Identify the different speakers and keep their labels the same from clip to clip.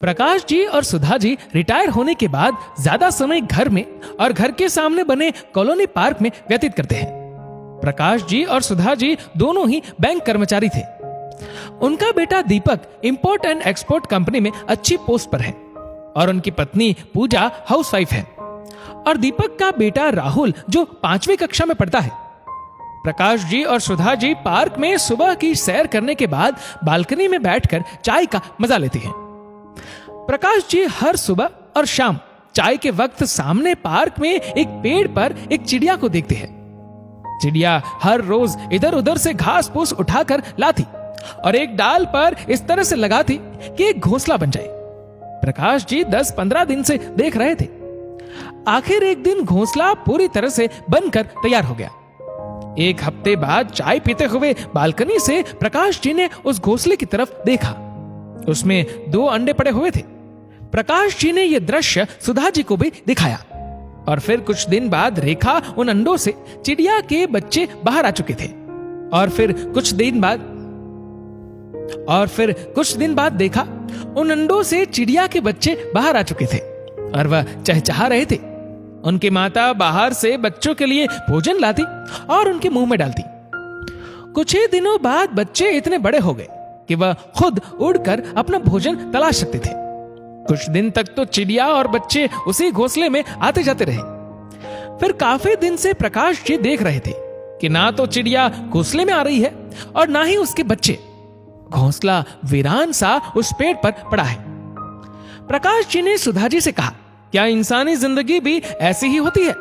Speaker 1: प्रकाश जी और सुधा जी रिटायर होने के बाद ज्यादा समय घर में और घर के सामने बने कॉलोनी पार्क में व्यतीत करते हैं। प्रकाश जी और सुधा जी दोनों ही बैंक कर्मचारी थे। उनका बेटा दीपक इंपोर्ट एंड एक्सपोर्ट कंपनी में अच्छी पोस्ट पर है और उनकी पत्नी पूजा हाउसवाइफ है और दीपक का बेटा राहुल जो 5वीं कक्षा में पढ़ता है। प्रकाश जी और सुधा जी पार्क में सुबह की सैर करने के बाद बालकनी में बैठकर चाय का मजा लेते हैं। प्रकाश जी हर सुबह और शाम चाय के वक्त सामने पार्क में एक पेड़ पर एक चिड़िया को देखते हैं। चिड़िया हर रोज इधर उधर से घास फूस उठाकर लाती और एक डाल पर इस तरह से लगाती कि एक घोंसला बन जाए। प्रकाश जी 10-15 दिन से देख रहे थे। आखिर एक दिन घोंसला पूरी तरह से बनकर तैयार हो गया। एक हफ्ते बाद चाय पीते हुए बालकनी से प्रकाश जी ने उस घोंसले की तरफ देखा। उसमें 2 अंडे पड़े हुए थे। प्रकाश जी ने यह दृश्य सुधा जी को भी दिखाया और फिर कुछ दिन बाद रेखा उन अंडों से चिड़िया के बच्चे बाहर आ चुके थे और फिर कुछ दिन बाद देखा उन अंडों से चिड़िया के बच्चे बाहर आ चुके थे और वह चहचहा रहे थे। उनकी माता बाहर से बच्चों के लिए भोजन लाती और उनके मुंह में डालती। कुछ ही दिनों बाद बच्चे इतने बड़े हो गए कि वह खुद उड़कर अपना भोजन तलाश सकते थे। कुछ दिन तक तो चिड़िया और बच्चे उसी घोंसले में आते जाते रहे। फिर काफी दिन से प्रकाश जी देख रहे थे कि ना तो चिड़िया घोंसले में आ रही है और ना ही उसके बच्चे। घोंसला वीरान सा उस पेड़ पर पड़ा है। प्रकाश जी ने सुधा जी से कहा, क्या इंसानी जिंदगी भी ऐसी ही होती है?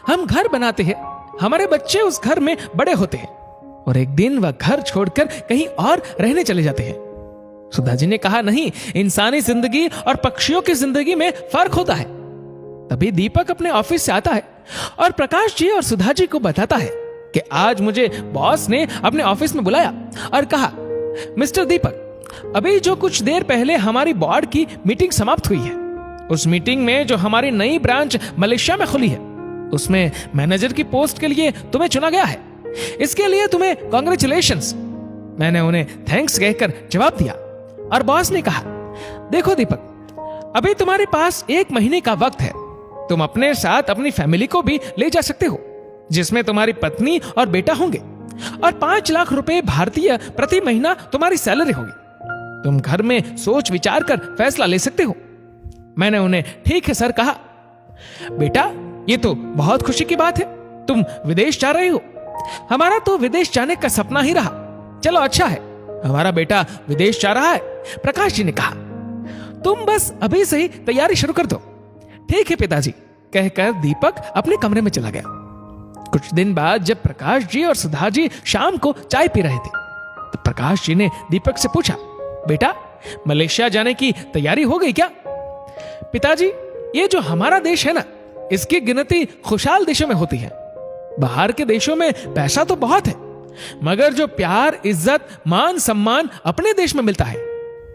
Speaker 1: हम घर बनाते हैं, हमारे बच्चे उस घर में बड़े होते हैं और एक दिन वह घर छोड़कर कहीं और रहने चले जाते हैं। सुधा जी ने कहा, नहीं, इंसानी जिंदगी और पक्षियों की जिंदगी में फर्क होता है। तभी दीपक अपने ऑफिस से आता है और प्रकाश जी और सुधा जी को बताता है कि आज मुझे बॉस ने अपने ऑफिस में बुलाया और कहा, मिस्टर दीपक, अभी जो कुछ देर पहले हमारी बोर्ड की मीटिंग समाप्त हुई है, उस मीटिंग में जो हमारी नई ब्रांच मलेशिया में खुली है, उसमें मैनेजर की पोस्ट के लिए तुम्हें चुना गया है। इसके लिए तुम्हें कांग्रेचुलेशंस। मैंने उन्हें थैंक्स कहकर जवाब दिया और बॉस ने कहा, देखो दीपक, अभी तुम्हारे पास 1 महीने का वक्त है। तुम अपने साथ अपनी फैमिली को भी ले जा सकते हो, जिसमें तुम्हारी पत्नी और बेटा होंगे और 5 लाख रुपए भारतीय प्रति महीना तुम्हारी सैलरी होगी। तुम घर में सोच विचार कर फैसला ले सकते हो। मैंने उन्हें ठीक है सर कहा। बेटा, ये तो बहुत खुशी की बात है, तुम विदेश जा रहे हो। हमारा तो विदेश जाने का सपना ही रहा। चलो अच्छा है, हमारा बेटा विदेश जा रहा है। प्रकाश जी ने कहा, तुम बस अभी से ही तैयारी शुरू कर दो। ठीक है पिताजी, कहकर दीपक अपने कमरे में चला गया। कुछ दिन बाद जब प्रकाश जी और सुधा जी शाम को चाय पी रहे थे तो प्रकाश जी ने दीपक से पूछा, बेटा, मलेशिया जाने की तैयारी हो गई क्या? पिताजी, ये जो हमारा देश है ना, इसकी गिनती खुशहाल देशों में होती है। बाहर के देशों में पैसा तो बहुत है, मगर जो प्यार, इज्जत, मान सम्मान अपने देश में मिलता है,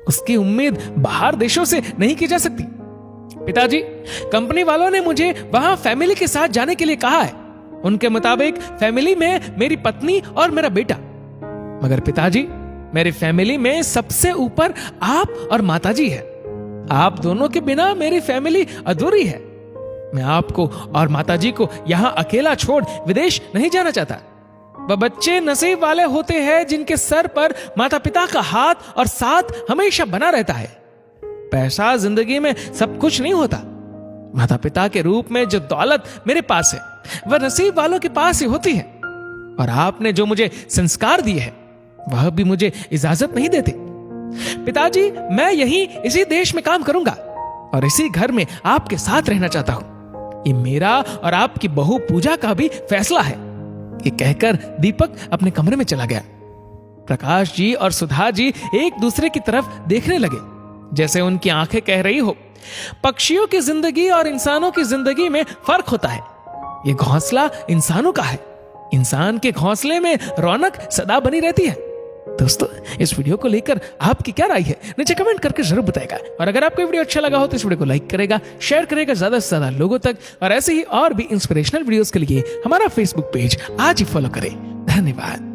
Speaker 1: उसकी उम्मीद बाहर देशों से नहीं की जा सकती। पिताजी, कंपनी वालों ने मुझे वहां फैमिली के साथ जाने के लिए कहा है। उनके मुताबिक फैमिली में मेरी पत्नी और मेरा बेटा। मगर पिताजी, मेरी फैमिली में सबसे ऊपर आप और माताजी है। आप दोनों के बिना मेरी फैमिली अधूरी है। मैं आपको और माताजी को यहां अकेला छोड़ विदेश नहीं जाना चाहता। वह बच्चे नसीब वाले होते हैं जिनके सर पर माता पिता का हाथ और साथ हमेशा बना रहता है। पैसा जिंदगी में सब कुछ नहीं होता। माता पिता के रूप में जो दौलत मेरे पास है, वह नसीब वालों के पास ही होती है। और आपने जो मुझे संस्कार दिए हैं, वह भी मुझे इजाजत नहीं देते। पिताजी, मैं यहीं इसी देश में काम करूंगा और इसी घर में आपके साथ रहना चाहता हूं। ये मेरा और आपकी बहू पूजा का भी फैसला है। ये कहकर दीपक अपने कमरे में चला गया। प्रकाश जी और सुधा जी एक दूसरे की तरफ देखने लगे, जैसे उनकी आंखें कह रही हो, पक्षियों की जिंदगी और इंसानों की जिंदगी में फर्क होता है। ये घोंसला इंसानों का है। इंसान के घोंसले में रौनक सदा बनी रहती है। दोस्तों, इस वीडियो को लेकर आपकी क्या राय है, नीचे कमेंट करके जरूर बताएगा। और अगर आपको वीडियो अच्छा लगा हो तो इस वीडियो को लाइक करेगा, शेयर करेगा ज्यादा से ज्यादा लोगों तक। और ऐसे ही और भी इंस्पिरेशनल वीडियोस के लिए हमारा फेसबुक पेज आज ही फॉलो करें। धन्यवाद।